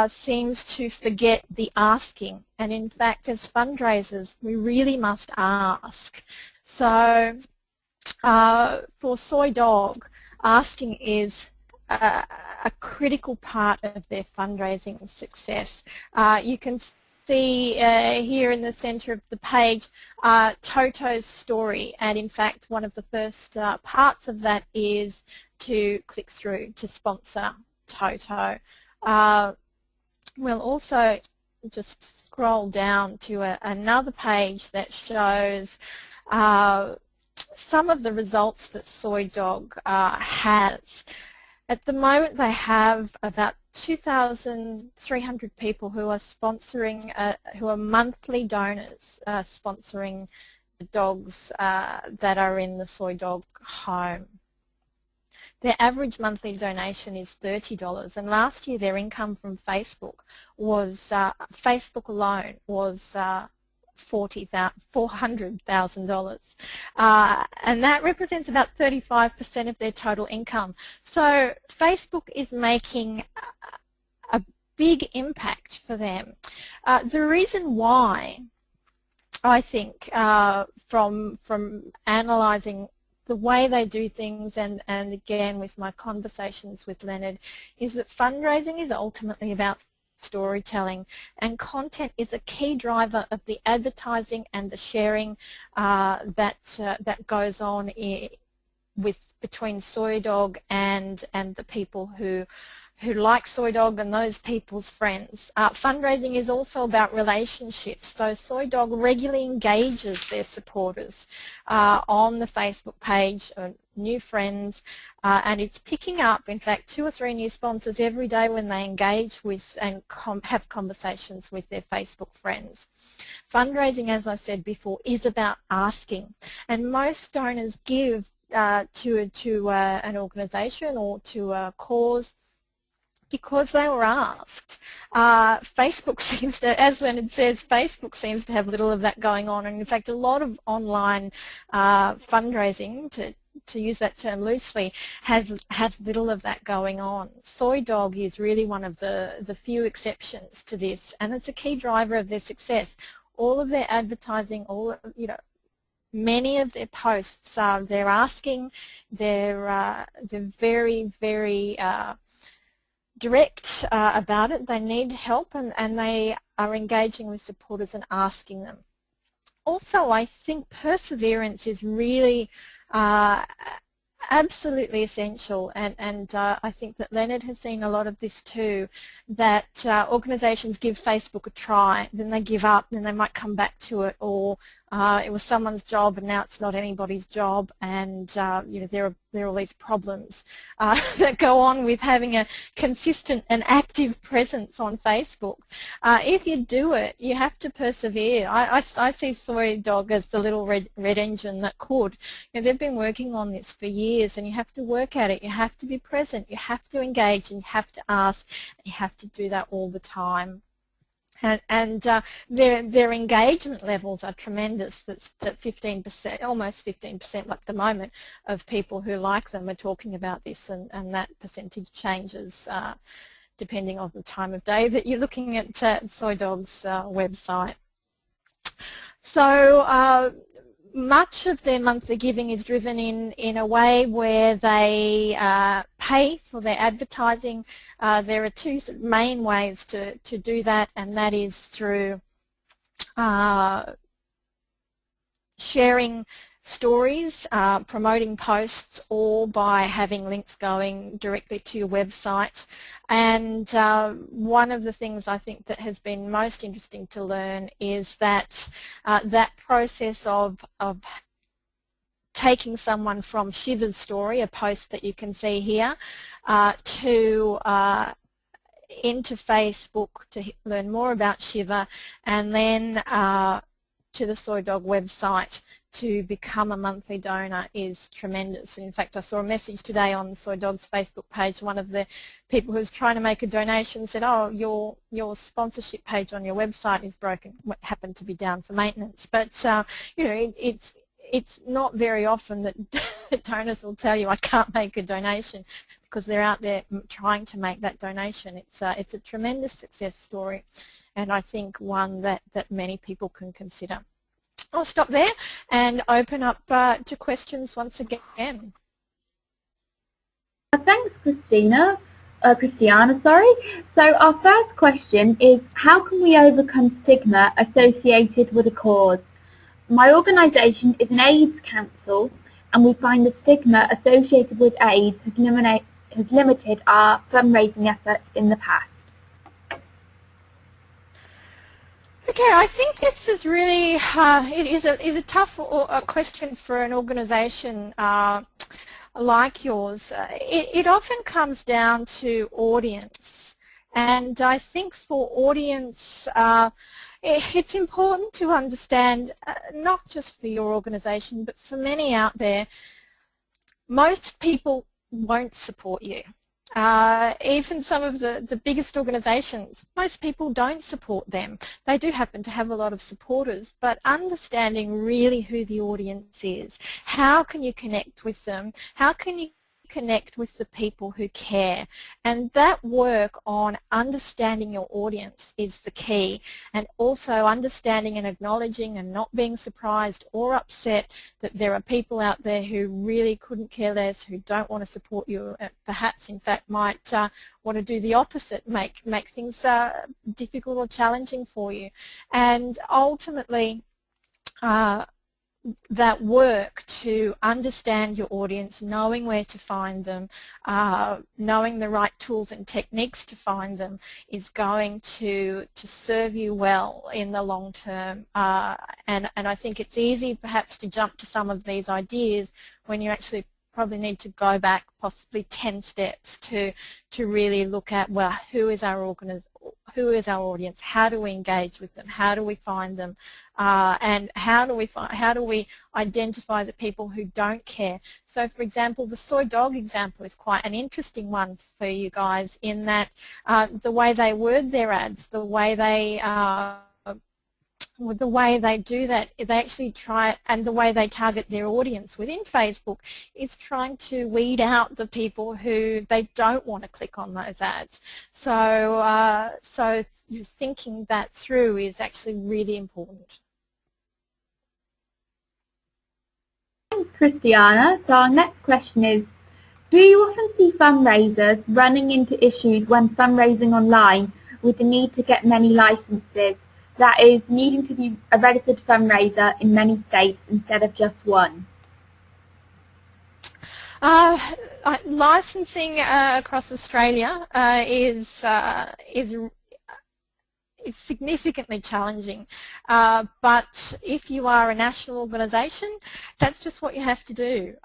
seems to forget the asking, and in fact as fundraisers we really must ask. So for Soy Dog, asking is a critical part of their fundraising success. You can see here in the center of the page Toto's story, and in fact one of the first parts of that is to click through to sponsor Toto. We'll also just scroll down to another page that shows some of the results that Soy Dog has. At the moment they have about 2,300 people who are sponsoring, who are monthly donors sponsoring the dogs that are in the Soy Dog home. Their average monthly donation is $30, and last year their income from Facebook was, Facebook alone was $400,000, and that represents about 35% of their total income. So Facebook is making a big impact for them. The reason why, I think, from analysing the way they do things, and again with my conversations with Leonard, is that fundraising is ultimately about storytelling, and content is a key driver of the advertising and the sharing that goes on between Soy Dog and the people who like Soy Dog and those people's friends. Fundraising is also about relationships. So Soy Dog regularly engages their supporters on the Facebook page, new friends, and it's picking up, in fact, 2 or 3 new sponsors every day when they engage with and have conversations with their Facebook friends. Fundraising, as I said before, is about asking, and most donors give to an organisation or to a cause because they were asked. Facebook seems to, as Leonard says, Facebook seems to have little of that going on, and in fact a lot of online fundraising, to use that term loosely, has little of that going on. Soy Dog is really one of the few exceptions to this, and it's a key driver of their success. All of their advertising, many of their posts, they're asking, they're very direct about it. They need help, and they are engaging with supporters and asking them. Also, I think perseverance is really absolutely essential, and I think that Leonard has seen a lot of this too, that organisations give Facebook a try, then they give up, then they might come back to it, or it was someone's job and now it's not anybody's job, and there are all these problems that go on with having a consistent and active presence on Facebook. If you do it, you have to persevere. I see Soy Dog as the little red engine that could. They've been working on this for years, and you have to work at it. You have to be present. You have to engage, and you have to ask. And you have to do that all the time. And their engagement levels are tremendous. That 15%, almost 15% at the moment, of people who like them are talking about this, and that percentage changes depending on the time of day that you're looking at Soy Dog's website. So much of their monthly giving is driven in a way where they pay for their advertising. There are 2 main ways to do that, and that is through sharing stories, promoting posts, or by having links going directly to your website. And one of the things I think that has been most interesting to learn is that that process of taking someone from Shiva's story, a post that you can see here, to into Facebook to learn more about Shiva, and then to the Soy Dog website to become a monthly donor is tremendous. And in fact, I saw a message today on Soy Dog's Facebook page. One of the people who was trying to make a donation said, "Oh, your sponsorship page on your website is broken." What happened to be down for maintenance, but you know, it's not very often that donors will tell you, "I can't make a donation," because they're out there trying to make that donation. It's a tremendous success story, and I think one that many people can consider. I'll stop there and open up to questions once again. Thanks, Christiana, sorry. So our first question is, how can we overcome stigma associated with a cause? My organisation is an AIDS council, and we find the stigma associated with AIDS has limited our fundraising efforts in the past. Okay, I think this is really it is a tough question for an organisation like yours. It often comes down to audience, and I think for audience it's important to understand, not just for your organisation but for many out there, most people won't support you. Even some of the biggest organisations, most people don't support them. They do happen to have a lot of supporters, but understanding really who the audience is, how can you connect with them, how can you connect with the people who care, and that work on understanding your audience is the key, and also understanding and acknowledging and not being surprised or upset that there are people out there who really couldn't care less, who don't want to support you, perhaps in fact might want to do the opposite, make things difficult or challenging for you. And ultimately that work to understand your audience, knowing where to find them, knowing the right tools and techniques to find them is going to serve you well in the long term. And I think it's easy perhaps to jump to some of these ideas when you actually probably need to go back possibly 10 steps to really look at, well, who is our audience, how do we engage with them, how do we find them, and how do we identify the people who don't care. So for example, the Soy Dog example is quite an interesting one for you guys, in that the way they word their ads, the way they do that, they actually try, and the way they target their audience within Facebook is trying to weed out the people who they don't want to click on those ads. So, so thinking that through is actually really important. Thanks, Christiana. So our next question is, do you often see fundraisers running into issues when fundraising online with the need to get many licenses? That is, needing to be a registered fundraiser in many states instead of just one. Licensing across Australia is significantly challenging, but if you are a national organisation, that's just what you have to do.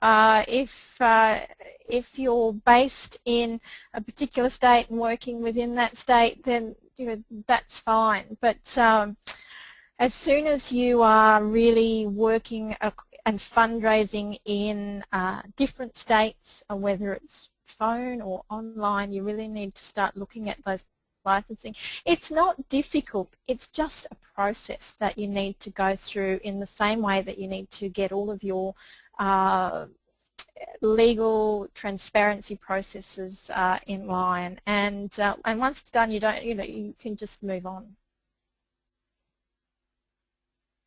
If you're based in a particular state and working within that state, then that's fine. But as soon as you are really working and fundraising in different states, whether it's phone or online, you really need to start looking at those licensing. It's not difficult, it's just a process that you need to go through in the same way that you need to get all of your legal transparency processes in line, and once it's done, you can just move on.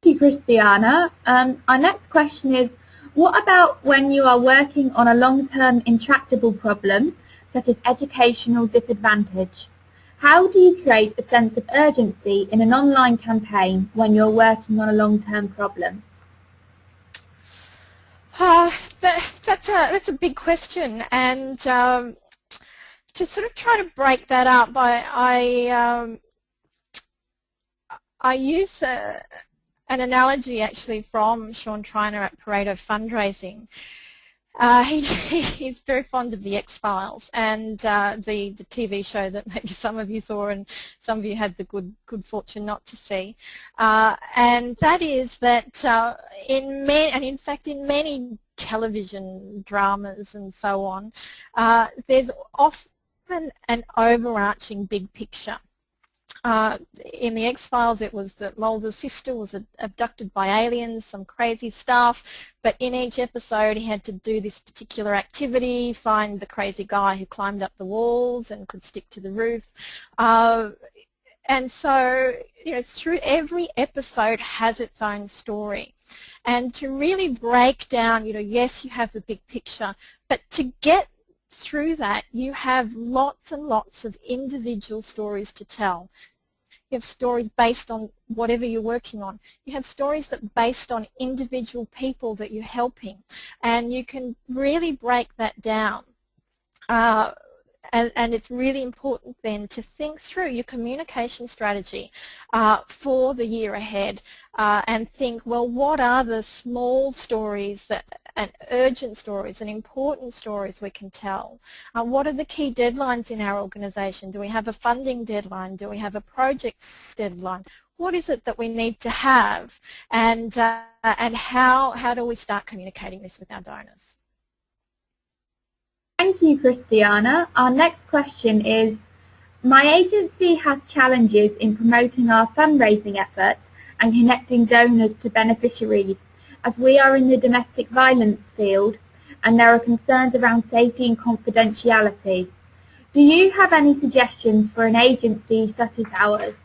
Thank you, Christiana. Our next question is, what about when you are working on a long-term intractable problem, such as educational disadvantage? How do you create a sense of urgency in an online campaign when you're working on a long-term problem? That's a big question, and to sort of try to break that up, I use an analogy actually from Sean Triner at Pareto Fundraising. He's very fond of the X-Files and the TV show that maybe some of you saw and some of you had the good fortune not to see. And that is that in fact in many television dramas and so on, there's often an overarching big picture. In the X-Files it was that Mulder's sister was abducted by aliens, some crazy stuff, but in each episode he had to do this particular activity, find the crazy guy who climbed up the walls and could stick to the roof. And so, through every episode has its own story. And to really break down, yes, you have the big picture, but to get through that, you have lots and lots of individual stories to tell. You have stories based on whatever you're working on. You have stories that are based on individual people that you're helping, and you can really break that down. And it's really important then to think through your communication strategy for the year ahead and think, well, what are the small stories and urgent stories and important stories we can tell? What are the key deadlines in our organisation? Do we have a funding deadline? Do we have a project deadline? What is it that we need to have? And how do we start communicating this with our donors? Thank you, Christiana. Our next question is, my agency has challenges in promoting our fundraising efforts and connecting donors to beneficiaries, as we are in the domestic violence field and there are concerns around safety and confidentiality. Do you have any suggestions for an agency such as ours?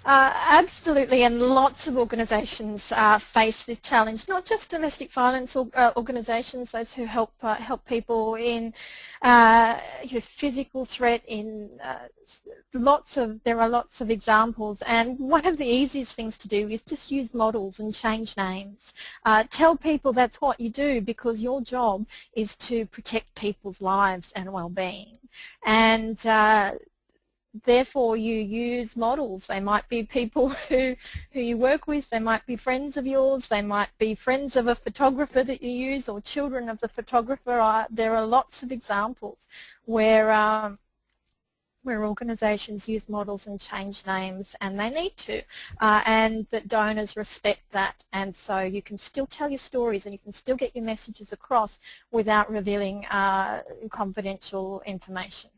Absolutely, and lots of organisations face this challenge. Not just domestic violence organisations, those who help people in physical threat. There are lots of examples, and one of the easiest things to do is just use models and change names. Tell people that's what you do, because your job is to protect people's lives and well-being, and therefore you use models. They might be people who you work with, they might be friends of yours, they might be friends of a photographer that you use or children of the photographer. There are lots of examples where organisations use models and change names, and they need to, and that donors respect that, and so you can still tell your stories and you can still get your messages across without revealing confidential information.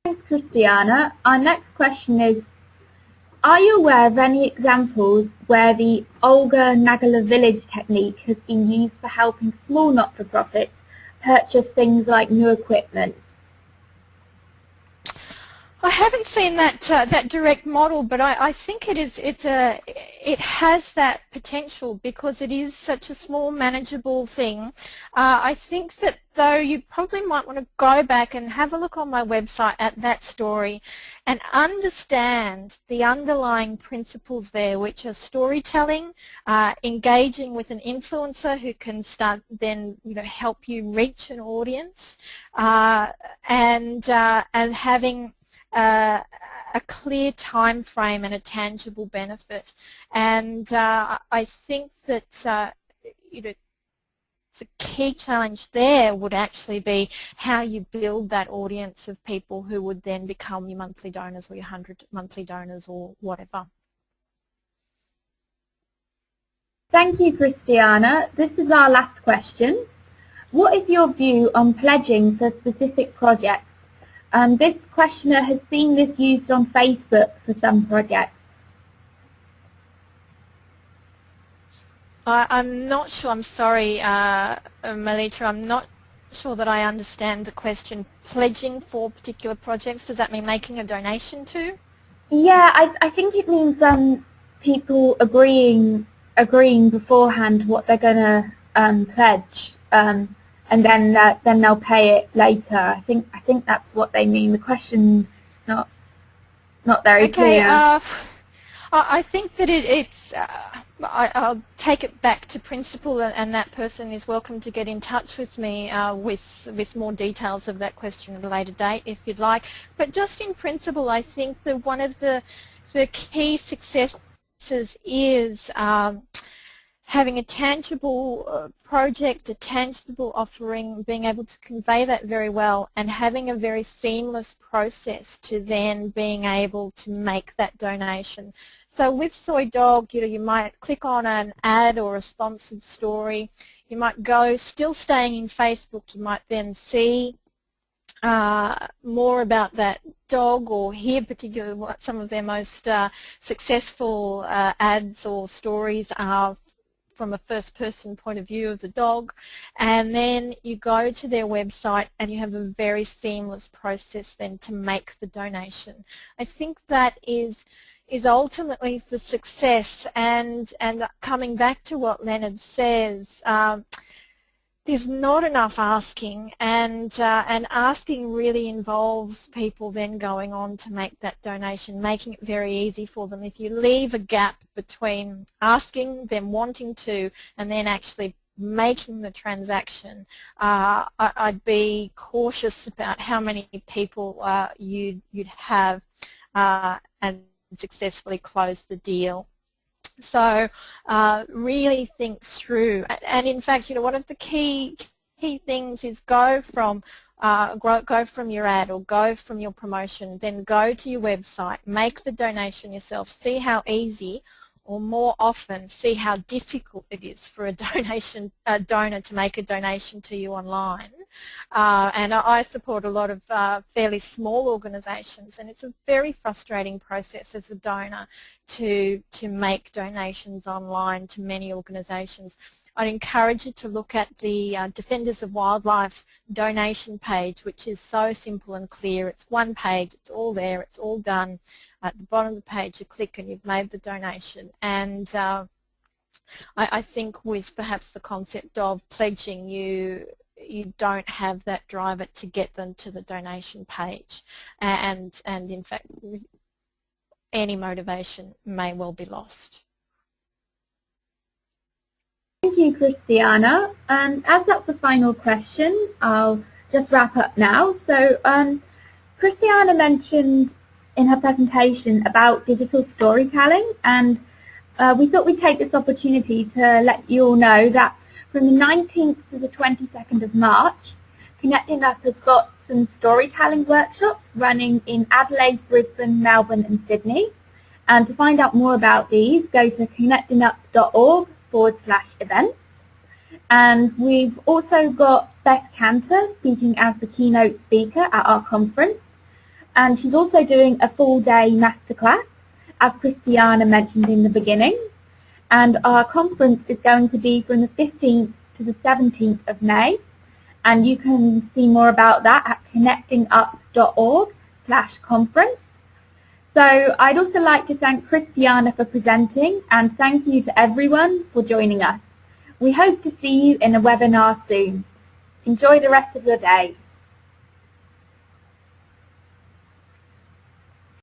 Thanks, Christiana. Our next question is, are you aware of any examples where the Olga Nagala village technique has been used for helping small not-for-profits purchase things like new equipment? I haven't seen that direct model, but I think it has that potential because it is such a small, manageable thing. I think that though you probably might want to go back and have a look on my website at that story and understand the underlying principles there, which are storytelling, engaging with an influencer who can start then help you reach an audience, and having a clear time frame and a tangible benefit. And I think that the key challenge there would actually be how you build that audience of people who would then become your monthly donors or your 100 monthly donors or whatever. Thank you, Christiana. This is our last question. What is your view on pledging for specific projects? This questioner has seen this used on Facebook for some projects. I'm not sure, I'm sorry, Melita, I'm not sure that I understand the question. Pledging for particular projects, does that mean making a donation to? Yeah, I think it means people agreeing beforehand what they're going to pledge. And then they'll pay it later. I think that's what they mean. The question's not very clear. I think that I'll take it back to principle, and that person is welcome to get in touch with me with more details of that question at a later date if you'd like. But just in principle, I think that one of the key successes is having a tangible project, a tangible offering, being able to convey that very well, and having a very seamless process to then being able to make that donation. So with Soy Dog, you might click on an ad or a sponsored story. You might go, still staying in Facebook, you might then see more about that dog, or hear particularly what some of their most successful ads or stories are from a first-person point of view of the dog, and then you go to their website and you have a very seamless process then to make the donation. I think that is ultimately the success, and coming back to what Leonard says, there's not enough asking, and asking really involves people then going on to make that donation, making it very easy for them. If you leave a gap between asking, them wanting to, and then actually making the transaction, I'd be cautious about how many people you'd have and successfully close the deal. So really think through, and in fact, one of the key things is go from your ad or go from your promotion, then go to your website, make the donation yourself, see how easy, or more often, see how difficult it is for a donor to make a donation to you online. And I support a lot of fairly small organisations, and it's a very frustrating process as a donor to make donations online to many organisations. I'd encourage you to look at the Defenders of Wildlife donation page, which is so simple and clear. It's one page, it's all there, it's all done. At the bottom of the page you click and you've made the donation. And I think with perhaps the concept of pledging, you don't have that driver to get them to the donation page, and in fact any motivation may well be lost. Thank you, Christiana. And as that's the final question, I'll just wrap up now. So Christiana mentioned in her presentation about digital storytelling, and we thought we'd take this opportunity to let you all know that from the 19th to the 22nd of March, Connecting Up has got some storytelling workshops running in Adelaide, Brisbane, Melbourne and Sydney. And to find out more about these, go to connectingup.org/events. And we've also got Beth Cantor speaking as the keynote speaker at our conference. And she's also doing a full-day masterclass, as Christiana mentioned in the beginning. And our conference is going to be from the 15th to the 17th of May. And you can see more about that at connectingup.org/conference. So I'd also like to thank Christiana for presenting, and thank you to everyone for joining us. We hope to see you in a webinar soon. Enjoy the rest of your day.